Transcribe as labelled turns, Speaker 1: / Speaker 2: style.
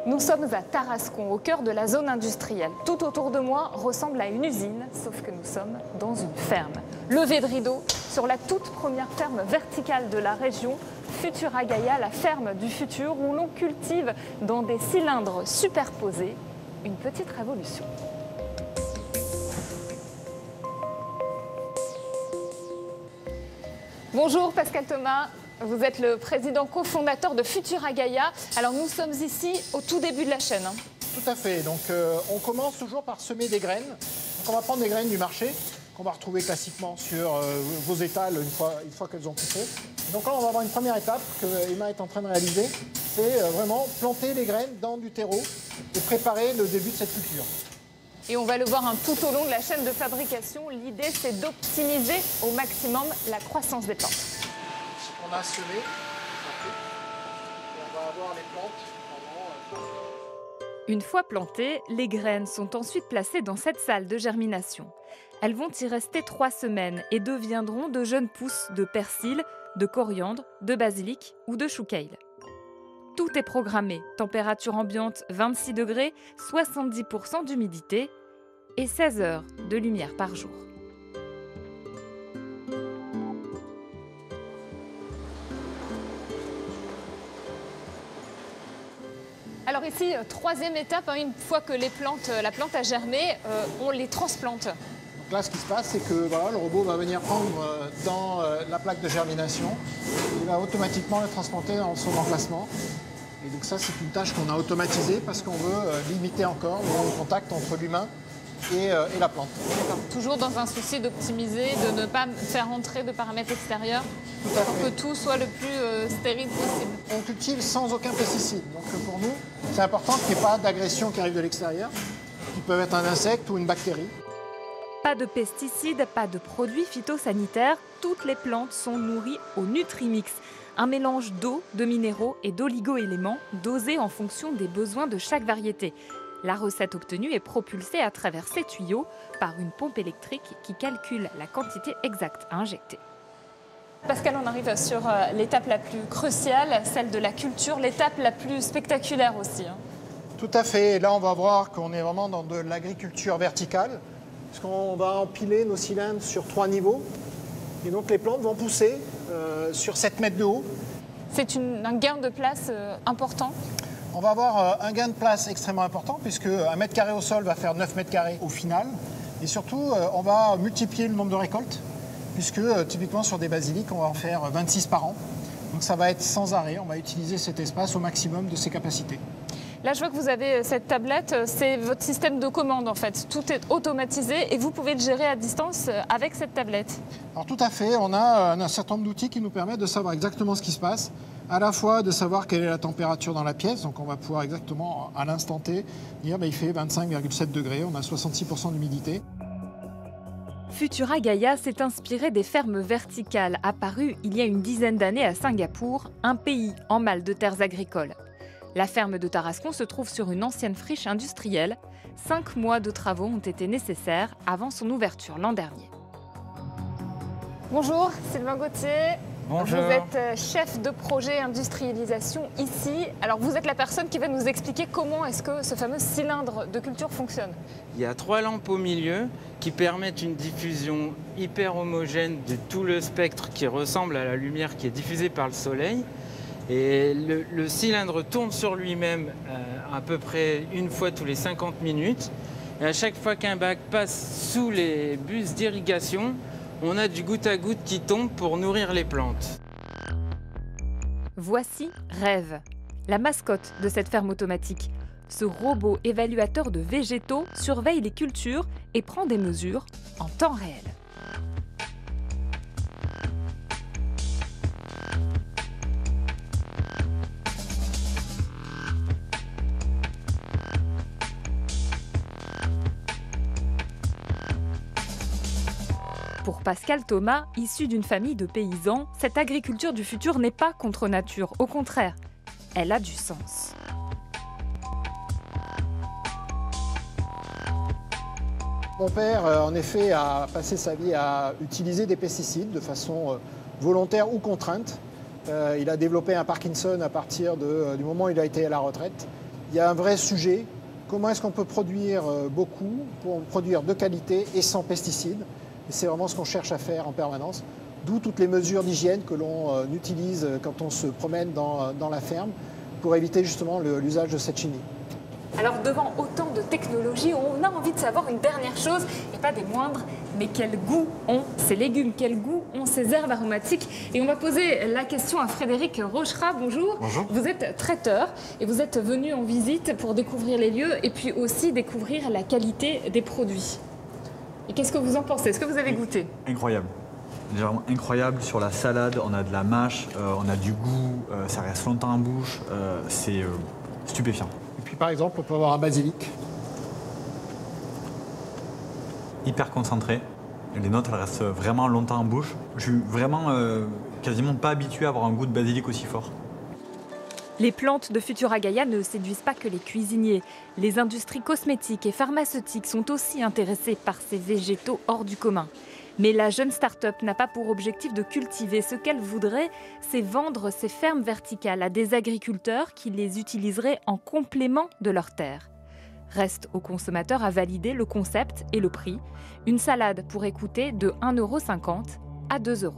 Speaker 1: Nous sommes à Tarascon, au cœur de la zone industrielle. Tout autour de moi ressemble à une usine, sauf que nous sommes dans une ferme. Levée de rideau sur la toute première ferme verticale de la région, Futura Gaia, la ferme du futur, où l'on cultive dans des cylindres superposés une petite révolution. Bonjour Pascal Thomas. Vous êtes le président cofondateur de Futura Gaia. Alors nous sommes ici au tout début de la chaîne.
Speaker 2: Tout à fait. Donc on commence toujours par semer des graines. Donc on va prendre des graines du marché qu'on va retrouver classiquement sur vos étals une fois qu'elles ont poussé. Donc là on va avoir une première étape que Emma est en train de réaliser. C'est vraiment planter les graines dans du terreau et préparer le début de cette culture.
Speaker 1: Et on va le voir tout au long de la chaîne de fabrication. L'idée c'est d'optimiser au maximum la croissance des plantes.
Speaker 2: On a semé, et on va avoir les plantes pendant...
Speaker 1: Une fois plantées, les graines sont ensuite placées dans cette salle de germination. Elles vont y rester 3 semaines et deviendront de jeunes pousses de persil, de coriandre, de basilic ou de chou kale. Tout est programmé, température ambiante 26 degrés, 70% d'humidité et 16 heures de lumière par jour. Alors ici, troisième étape, une fois que la plante a germé, on les transplante.
Speaker 2: Donc là, ce qui se passe, c'est que voilà, le robot va venir prendre dans la plaque de germination. Il va automatiquement le transplanter dans son emplacement. Et donc ça, c'est une tâche qu'on a automatisée parce qu'on veut limiter encore le contact entre l'humain et la plante.
Speaker 1: Toujours dans un souci d'optimiser, de ne pas faire entrer de paramètres extérieurs pour que tout soit le plus stérile possible.
Speaker 2: On cultive sans aucun pesticide. Donc pour nous, c'est important qu'il n'y ait pas d'agression qui arrive de l'extérieur, qui peuvent être un insecte ou une bactérie.
Speaker 1: Pas de pesticides, pas de produits phytosanitaires. Toutes les plantes sont nourries au Nutrimix, un mélange d'eau, de minéraux et d'oligo-éléments dosés en fonction des besoins de chaque variété. La recette obtenue est propulsée à travers ces tuyaux par une pompe électrique qui calcule la quantité exacte à injecter. Pascal, on arrive sur l'étape la plus cruciale, celle de la culture, l'étape la plus spectaculaire aussi.
Speaker 2: Tout à fait. Et là, on va voir qu'on est vraiment dans de l'agriculture verticale, puisqu'on va empiler nos cylindres sur 3 niveaux. Et donc, les plantes vont pousser sur 7 mètres de haut.
Speaker 1: C'est un gain de place important.
Speaker 2: On va avoir un gain de place extrêmement important, puisque 1 mètre carré au sol va faire 9 mètres carrés au final. Et surtout, on va multiplier le nombre de récoltes, puisque typiquement sur des basiliques, on va en faire 26 par an. Donc ça va être sans arrêt, on va utiliser cet espace au maximum de ses capacités.
Speaker 1: Là, je vois que vous avez cette tablette, c'est votre système de commande en fait. Tout est automatisé et vous pouvez le gérer à distance avec cette tablette.
Speaker 2: Alors tout à fait, on a un certain nombre d'outils qui nous permettent de savoir exactement ce qui se passe, à la fois de savoir quelle est la température dans la pièce, donc on va pouvoir exactement à l'instant T dire il fait 25,7 degrés, on a 66% d'humidité.
Speaker 1: Futura Gaia s'est inspiré des fermes verticales apparues il y a une dizaine d'années à Singapour, un pays en mal de terres agricoles. La ferme de Tarascon se trouve sur une ancienne friche industrielle. 5 mois de travaux ont été nécessaires avant son ouverture l'an dernier. Bonjour, Sylvain Gauthier.
Speaker 3: Bonjour.
Speaker 1: Vous êtes chef de projet industrialisation ici. Alors vous êtes la personne qui va nous expliquer comment est-ce que ce fameux cylindre de culture fonctionne.
Speaker 3: Il y a 3 lampes au milieu qui permettent une diffusion hyper homogène de tout le spectre qui ressemble à la lumière qui est diffusée par le soleil. Et le cylindre tourne sur lui-même à peu près une fois tous les 50 minutes. Et à chaque fois qu'un bac passe sous les bus d'irrigation, on a du goutte à goutte qui tombe pour nourrir les plantes.
Speaker 1: Voici Rêve, la mascotte de cette ferme automatique. Ce robot évaluateur de végétaux surveille les cultures et prend des mesures en temps réel. Pour Pascal Thomas, issu d'une famille de paysans, cette agriculture du futur n'est pas contre nature, au contraire, elle a du sens.
Speaker 2: Mon père, en effet, a passé sa vie à utiliser des pesticides de façon volontaire ou contrainte. Il a développé un Parkinson à partir du moment où il a été à la retraite. Il y a un vrai sujet. Comment est-ce qu'on peut produire beaucoup, pour produire de qualité et sans pesticides? Et c'est vraiment ce qu'on cherche à faire en permanence. D'où toutes les mesures d'hygiène que l'on utilise quand on se promène dans la ferme pour éviter justement l'usage de cette chimie.
Speaker 1: Alors devant autant de technologies, on a envie de savoir une dernière chose, et pas des moindres, mais quel goût ont ces légumes, quel goût ont ces herbes aromatiques. Et on va poser la question à Frédéric Rochera. Bonjour.
Speaker 4: Bonjour.
Speaker 1: Vous êtes traiteur et vous êtes venu en visite pour découvrir les lieux et puis aussi découvrir la qualité des produits. Et qu'est-ce que vous en pensez? Est-ce que vous avez goûté?
Speaker 4: Incroyable. Vraiment incroyable. Sur la salade, on a de la mâche, on a du goût, ça reste longtemps en bouche, c'est stupéfiant.
Speaker 2: Et puis par exemple, on peut avoir un basilic.
Speaker 4: Hyper concentré. Les notes, elles restent vraiment longtemps en bouche. Je suis vraiment quasiment pas habitué à avoir un goût de basilic aussi fort.
Speaker 1: Les plantes de Futura Gaia ne séduisent pas que les cuisiniers. Les industries cosmétiques et pharmaceutiques sont aussi intéressées par ces végétaux hors du commun. Mais la jeune start-up n'a pas pour objectif de cultiver. Ce qu'elle voudrait, c'est vendre ces fermes verticales à des agriculteurs qui les utiliseraient en complément de leurs terres. Reste aux consommateurs à valider le concept et le prix. Une salade pourrait coûter de 1,50 € à 2 €.